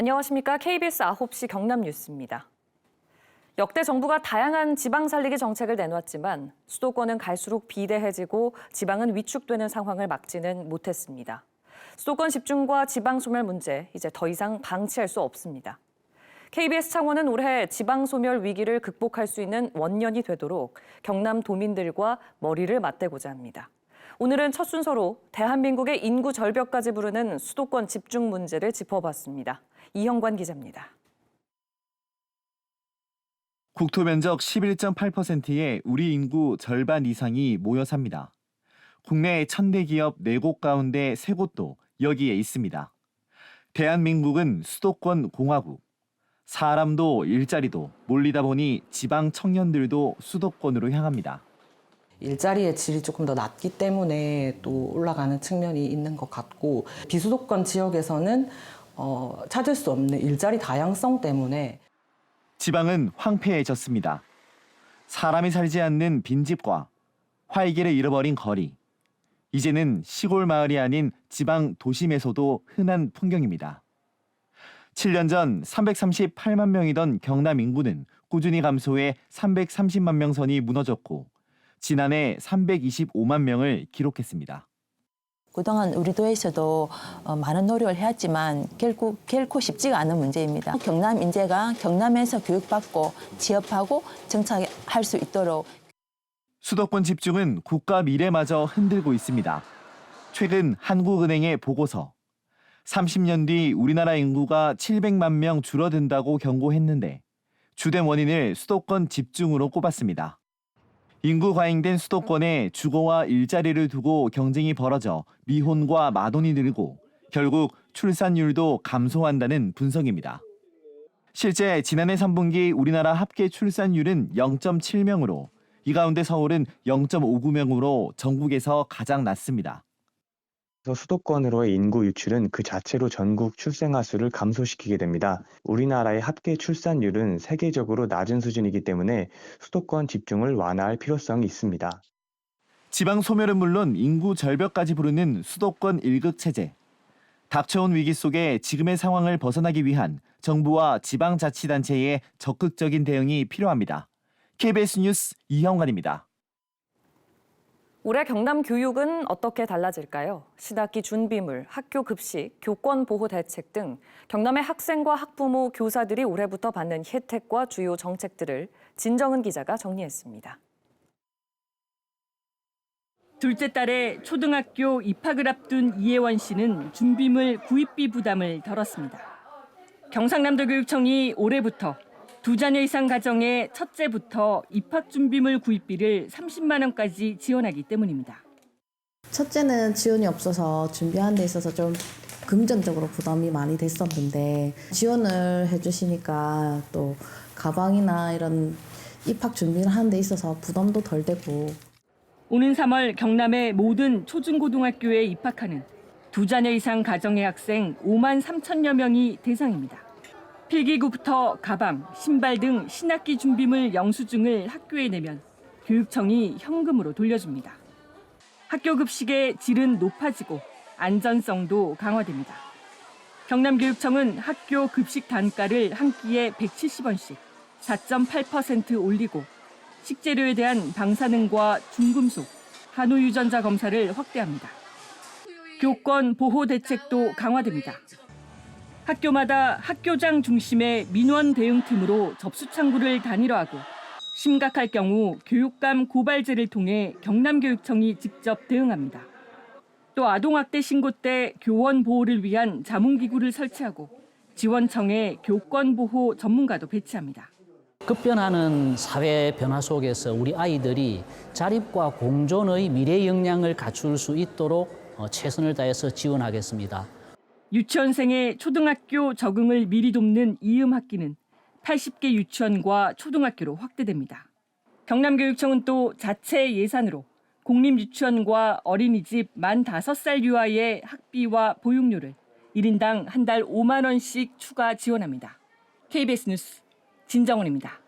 안녕하십니까. KBS 9시 경남 뉴스입니다. 역대 정부가 다양한 지방 살리기 정책을 내놨지만 수도권은 갈수록 비대해지고 지방은 위축되는 상황을 막지는 못했습니다. 수도권 집중과 지방 소멸 문제, 이제 더 이상 방치할 수 없습니다. KBS 창원은 올해 지방 소멸 위기를 극복할 수 있는 원년이 되도록 경남 도민들과 머리를 맞대고자 합니다. 오늘은 첫 순서로 대한민국의 인구 절벽까지 부르는 수도권 집중 문제를 짚어봤습니다. 이형관 기자입니다. 국토 면적 11.8%의 우리 인구 절반 이상이 모여 삽니다. 국내 1000대 기업 4곳 가운데 3곳도 여기에 있습니다. 대한민국은 수도권 공화국. 사람도 일자리도 몰리다 보니 지방 청년들도 수도권으로 향합니다. 일자리의 질이 조금 더 낮기 때문에 또 올라가는 측면이 있는 것 같고, 비수도권 지역에서는 찾을 수 없는 일자리 다양성 때문에 지방은 황폐해졌습니다. 사람이 살지 않는 빈집과 활기를 잃어버린 거리. 이제는 시골 마을이 아닌 지방 도심에서도 흔한 풍경입니다. 7년 전 338만 명이던 경남 인구는 꾸준히 감소해 330만 명 선이 무너졌고 지난해 325만 명을 기록했습니다. 그동안 우리 도에서도 많은 노력을 해왔지만 결코 쉽지가 않은 문제입니다. 경남 인재가 경남에서 교육받고 취업하고 정착할 수 있도록. 수도권 집중은 국가 미래마저 흔들고 있습니다. 최근 한국은행의 보고서, 30년 뒤 우리나라 인구가 700만 명 줄어든다고 경고했는데 주된 원인을 수도권 집중으로 꼽았습니다. 인구 과잉된 수도권에 주거와 일자리를 두고 경쟁이 벌어져 미혼과 마돈이 늘고 결국 출산율도 감소한다는 분석입니다. 실제 지난해 3분기 우리나라 합계 출산율은 0.7명으로 이 가운데 서울은 0.59명으로 전국에서 가장 낮습니다. 수도권으로의 인구 유출은 그 자체로 전국 출생아 수를 감소시키게 됩니다. 우리나라의 합계 출산율은 세계적으로 낮은 수준이기 때문에 수도권 집중을 완화할 필요성이 있습니다. 지방 소멸은 물론 인구 절벽까지 부르는 수도권 일극 체제. 닥쳐온 위기 속에 지금의 상황을 벗어나기 위한 정부와 지방자치단체의 적극적인 대응이 필요합니다. KBS 뉴스 이형관입니다. 올해 경남 교육은 어떻게 달라질까요? 신학기 준비물, 학교 급식, 교권 보호 대책 등 경남의 학생과 학부모, 교사들이 올해부터 받는 혜택과 주요 정책들을 진정은 기자가 정리했습니다. 둘째 딸의 초등학교 입학을 앞둔 이혜원 씨는 준비물 구입비 부담을 덜었습니다. 경상남도 교육청이 올해부터 2자녀 이상 가정의 첫째부터 입학 준비물 구입비를 30만 원까지 지원하기 때문입니다. 첫째는 지원이 없어서 준비하는 데 있어서 좀 금전적으로 부담이 많이 됐었는데 지원을 해주시니까 또 가방이나 이런 입학 준비를 하는 데 있어서 부담도 덜 되고. 오는 3월 경남의 모든 초중고등학교에 입학하는 2자녀 이상 가정의 학생 5만 3천여 명이 대상입니다. 필기구부터 가방, 신발 등 신학기 준비물 영수증을 학교에 내면 교육청이 현금으로 돌려줍니다. 학교 급식의 질은 높아지고 안전성도 강화됩니다. 경남교육청은 학교 급식 단가를 한 끼에 170원씩 4.8% 올리고 식재료에 대한 방사능과 중금속, 한우 유전자 검사를 확대합니다. 교권 보호 대책도 강화됩니다. 학교마다 학교장 중심의 민원 대응팀으로 접수 창구를 단일화하고 심각할 경우 교육감 고발제를 통해 경남교육청이 직접 대응합니다. 또 아동학대 신고 때 교원 보호를 위한 자문기구를 설치하고 지원청에 교권보호 전문가도 배치합니다. 급변하는 사회 변화 속에서 우리 아이들이 자립과 공존의 미래 역량을 갖출 수 있도록 최선을 다해서 지원하겠습니다. 유치원생의 초등학교 적응을 미리 돕는 이음학기는 80개 유치원과 초등학교로 확대됩니다. 경남교육청은 또 자체 예산으로 공립유치원과 어린이집 만 5살 유아의 학비와 보육료를 1인당 한 달 5만 원씩 추가 지원합니다. KBS 뉴스 진정원입니다.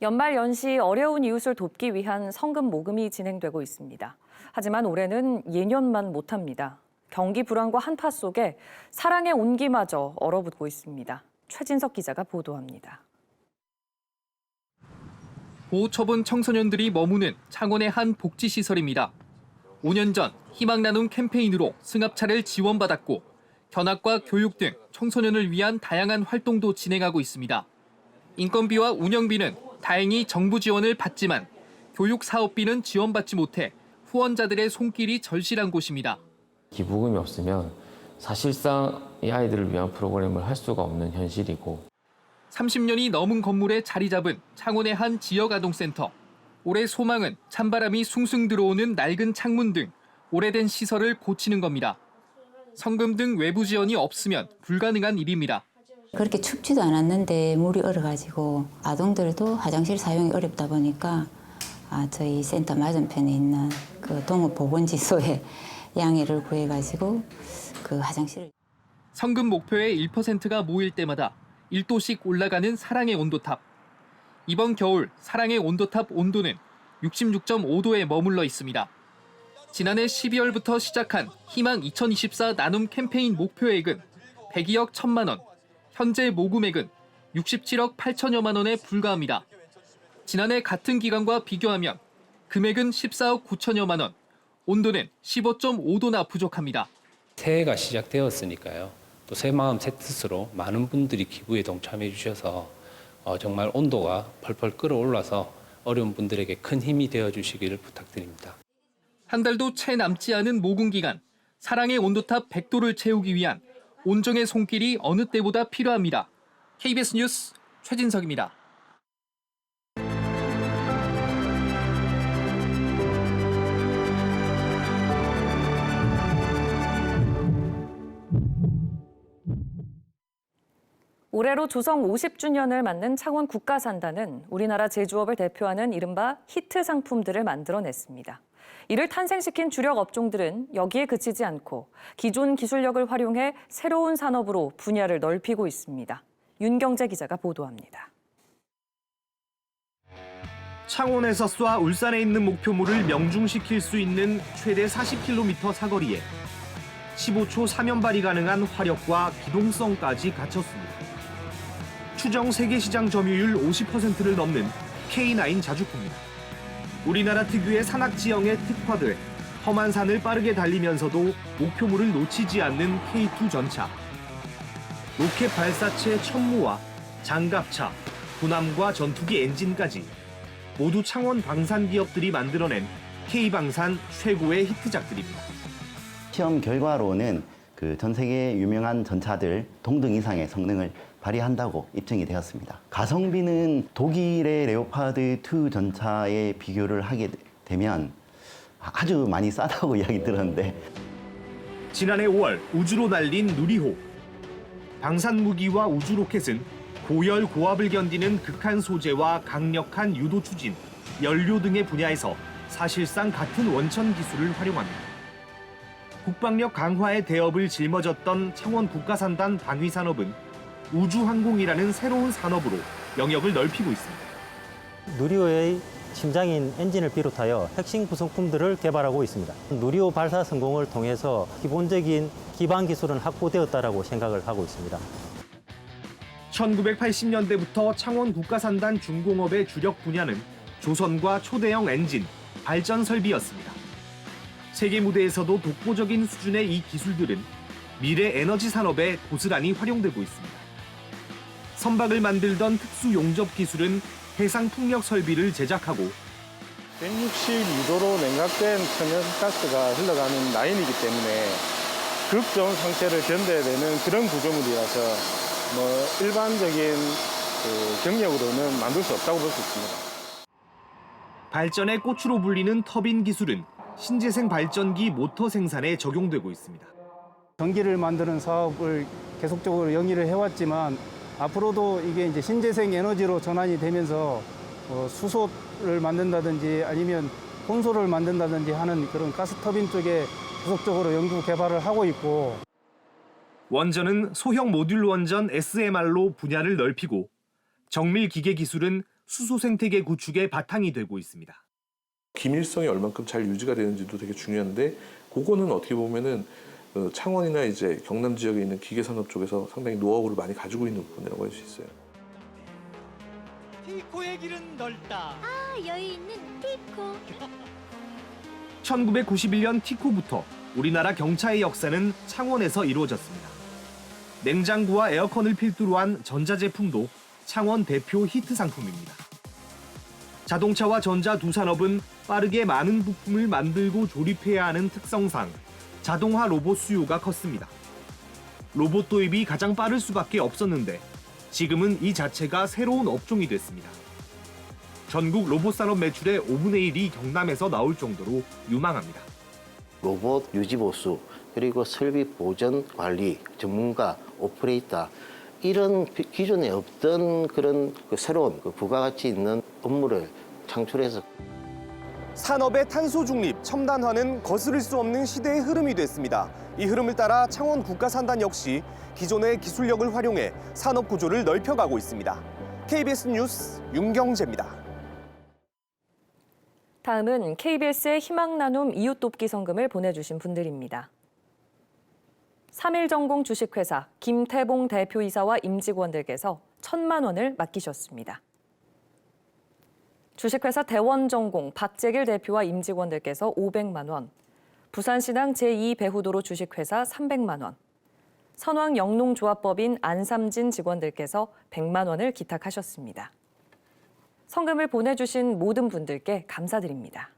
연말 연시 어려운 이웃을 돕기 위한 성금 모금이 진행되고 있습니다. 하지만 올해는 예년만 못합니다. 경기 불황과 한파 속에 사랑의 온기마저 얼어붙고 있습니다. 최진석 기자가 보도합니다. 보호처분 청소년들이 머무는 창원의 한 복지시설입니다. 5년 전 희망 나눔 캠페인으로 승합차를 지원받았고 견학과 교육 등 청소년을 위한 다양한 활동도 진행하고 있습니다. 인건비와 운영비는 다행히 정부 지원을 받지만 교육 사업비는 지원받지 못해 후원자들의 손길이 절실한 곳입니다. 기부금이 없으면 사실상 이 아이들을 위한 프로그램을 할 수가 없는 현실이고 30년이 넘은 건물에 자리 잡은 창원의 한 지역아동센터. 올해 소망은 찬바람이 숭숭 들어오는 낡은 창문 등 오래된 시설을 고치는 겁니다. 성금 등 외부 지원이 없으면 불가능한 일입니다. 그렇게 춥지도 않았는데 물이 얼어가지고 아동들도 화장실 사용이 어렵다 보니까 저희 센터 맞은편에 있는 그 동업보건지소에 양해를 구해가지고 그 화장실을. 성금 목표의 1%가 모일 때마다 1도씩 올라가는 사랑의 온도탑. 이번 겨울 사랑의 온도탑 온도는 66.5도에 머물러 있습니다. 지난해 12월부터 시작한 희망 2024 나눔 캠페인 목표액은 102억 1천만 원, 현재 모금액은 67억 8천여만 원에 불과합니다. 지난해 같은 기간과 비교하면 금액은 14억 9천여만 원, 온도는 15.5도나 부족합니다. 새해가 시작되었으니까요. 또 새마음 새뜻으로 많은 분들이 기부에 동참해 주셔서 정말 온도가 펄펄 끓어올라서 어려운 분들에게 큰 힘이 되어 주시기를 부탁드립니다. 한 달도 채 남지 않은 모금 기간, 사랑의 온도탑 100도를 채우기 위한 온정의 손길이 어느 때보다 필요합니다. KBS 뉴스 최진석입니다. 올해로 조성 50주년을 맞는 창원 국가산단은 우리나라 제조업을 대표하는 이른바 히트 상품들을 만들어냈습니다. 이를 탄생시킨 주력 업종들은 여기에 그치지 않고 기존 기술력을 활용해 새로운 산업으로 분야를 넓히고 있습니다. 윤경재 기자가 보도합니다. 창원에서 쏴 울산에 있는 목표물을 명중시킬 수 있는 최대 40km 사거리에 15초 사면발이 가능한 화력과 기동성까지 갖췄습니다. 추정 세계시장 점유율 50%를 넘는 K9 자주포입니다. 우리나라 특유의 산악지형에 특화돼 험한 산을 빠르게 달리면서도 목표물을 놓치지 않는 K2 전차. 로켓 발사체 천무와 장갑차, 군함과 전투기 엔진까지 모두 창원 방산 기업들이 만들어낸 K방산 최고의 히트작들입니다. 시험 결과로는 전 세계 유명한 전차들 동등 이상의 성능을 발휘한다고 입증이 되었습니다. 가성비는 독일의 레오파드 2 전차에 비교를 하게 되면 아주 많이 싸다고 이야기 들었는데 지난해 5월 우주로 날린 누리호. 방산 무기와 우주 로켓은 고열 고압을 견디는 극한 소재와 강력한 유도 추진, 연료 등의 분야에서 사실상 같은 원천 기술을 활용합니다. 국방력 강화의 대업을 짊어졌던 창원 국가산단 방위산업은 우주항공이라는 새로운 산업으로 영역을 넓히고 있습니다. 누리호의 심장인 엔진을 비롯하여 핵심 구성품들을 개발하고 있습니다. 누리호 발사 성공을 통해서 기본적인 기반 기술은 확보되었다고 생각을 하고 있습니다. 1980년대부터 창원 국가산단 중공업의 주력 분야는 조선과 초대형 엔진, 발전 설비였습니다. 세계 무대에서도 독보적인 수준의 이 기술들은 미래 에너지 산업에 고스란히 활용되고 있습니다. 선박을 만들던 특수 용접 기술은 해상 풍력 설비를 제작하고 162도로 냉각된 천연가스가 흘러가는 라인이기 때문에 극저온 상태를 견뎌야 되는 그런 구조물이라서 일반적인 경력으로는 만들 수 없다고 볼 수 있습니다. 발전의 꽃으로 불리는 터빈 기술은 신재생 발전기 모터 생산에 적용되고 있습니다. 전기를 만드는 사업을 계속적으로 영위를 해왔지만 앞으로도 이게 이제 신재생 에너지로 전환이 되면서 수소를 만든다든지 아니면 혼소를 만든다든지 하는 그런 가스터빈 쪽에 계속적으로 연구 개발을 하고 있고 원전은 소형 모듈 원전 SMR로 분야를 넓히고 정밀 기계 기술은 수소 생태계 구축의 바탕이 되고 있습니다. 기밀성이 얼만큼 잘 유지가 되는지도 되게 중요한데 그거는 어떻게 보면은 창원이나 이제 경남 지역에 있는 기계산업 쪽에서 상당히 노하우를 많이 가지고 있는 부분이라고 할 수 있어요. 티코의 길은 넓다. 아, 여유 있는 티코. 1991년 티코부터 우리나라 경차의 역사는 창원에서 이루어졌습니다. 냉장고와 에어컨을 필두로 한 전자제품도 창원 대표 히트 상품입니다. 자동차와 전자 두 산업은 빠르게 많은 부품을 만들고 조립해야 하는 특성상 자동화 로봇 수요가 컸습니다. 로봇 도입이 가장 빠를 수밖에 없었는데 지금은 이 자체가 새로운 업종이 됐습니다. 전국 로봇 산업 매출의 5분의 1이 경남에서 나올 정도로 유망합니다. 로봇 유지 보수, 그리고 설비 보전 관리, 전문가, 오퍼레이터 이런 기존에 없던 그런 새로운 부가가치 있는 업무를 창출해서 산업의 탄소 중립, 첨단화는 거스를 수 없는 시대의 흐름이 됐습니다. 이 흐름을 따라 창원 국가산단 역시 기존의 기술력을 활용해 산업 구조를 넓혀가고 있습니다. KBS 뉴스 윤경재입니다. 다음은 KBS의 희망 나눔 이웃 돕기 성금을 보내주신 분들입니다. 3일전공 주식회사 김태봉 대표이사와 임직원들께서 1,000만 원을 맡기셨습니다. 주식회사 대원전공 박재길 대표와 임직원들께서 500만 원, 부산신항 제2배후도로 주식회사 300만 원, 선왕 영농조합법인 안삼진 직원들께서 100만 원을 기탁하셨습니다. 성금을 보내주신 모든 분들께 감사드립니다.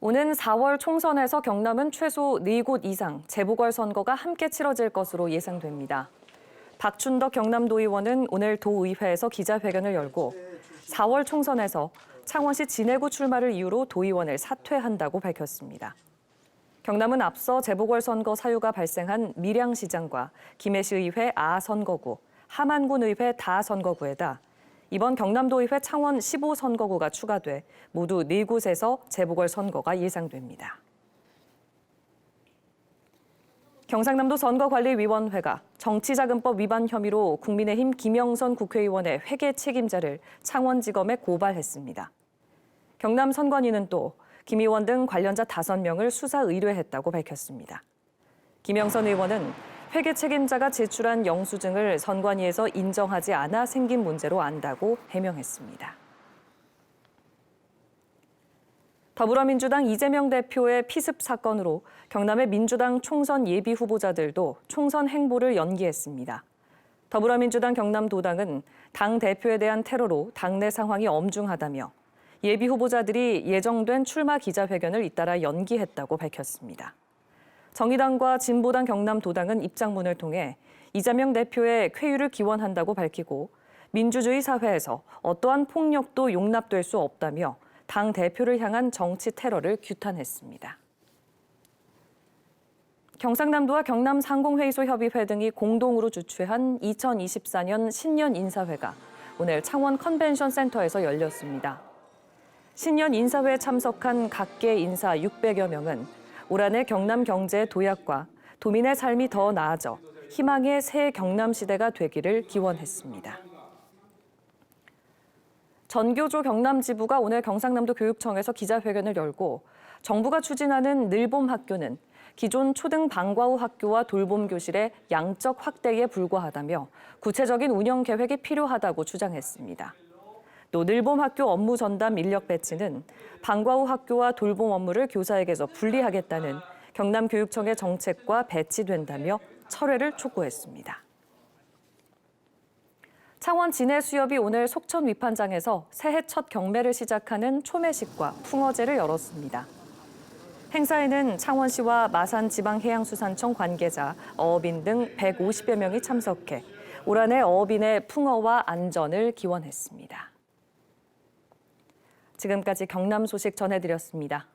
오는 4월 총선에서 경남은 최소 4곳 이상 재보궐선거가 함께 치러질 것으로 예상됩니다. 박춘덕 경남도의원은 오늘 도의회에서 기자회견을 열고 4월 총선에서 창원시 진해구 출마를 이유로 도의원을 사퇴한다고 밝혔습니다. 경남은 앞서 재보궐선거 사유가 발생한 밀양시장과 김해시의회 아선거구, 함안군의회 다선거구에다 이번 경남도의회 창원 15선거구가 추가돼 모두 4곳에서 재보궐선거가 예상됩니다. 경상남도 선거관리위원회가 정치자금법 위반 혐의로 국민의힘 김영선 국회의원의 회계 책임자를 창원지검에 고발했습니다. 경남 선관위는 또 김 의원 등 관련자 5명을 수사 의뢰했다고 밝혔습니다. 김영선 의원은 회계 책임자가 제출한 영수증을 선관위에서 인정하지 않아 생긴 문제로 안다고 해명했습니다. 더불어민주당 이재명 대표의 피습 사건으로 경남의 민주당 총선 예비 후보자들도 총선 행보를 연기했습니다. 더불어민주당 경남도당은 당 대표에 대한 테러로 당내 상황이 엄중하다며 예비 후보자들이 예정된 출마 기자회견을 잇따라 연기했다고 밝혔습니다. 정의당과 진보당 경남도당은 입장문을 통해 이재명 대표의 쾌유를 기원한다고 밝히고 민주주의 사회에서 어떠한 폭력도 용납될 수 없다며 당 대표를 향한 정치 테러를 규탄했습니다. 경상남도와 경남상공회의소협의회 등이 공동으로 주최한 2024년 신년 인사회가 오늘 창원 컨벤션 센터에서 열렸습니다. 신년 인사회에 참석한 각계 인사 600여 명은 올 한해 경남 경제의 도약과 도민의 삶이 더 나아져 희망의 새 경남시대가 되기를 기원했습니다. 전교조 경남지부가 오늘 경상남도 교육청에서 기자회견을 열고 정부가 추진하는 늘봄 학교는 기존 초등 방과 후 학교와 돌봄 교실의 양적 확대에 불과하다며 구체적인 운영 계획이 필요하다고 주장했습니다. 또 늘봄 학교 업무 전담 인력 배치는 방과 후 학교와 돌봄 업무를 교사에게서 분리하겠다는 경남교육청의 정책과 배치된다며 철회를 촉구했습니다. 창원 진해수협이 오늘 속천 위판장에서 새해 첫 경매를 시작하는 초매식과 풍어제를 열었습니다. 행사에는 창원시와 마산지방해양수산청 관계자, 어업인 등 150여 명이 참석해 올 한해 어업인의 풍어와 안전을 기원했습니다. 지금까지 경남 소식 전해드렸습니다.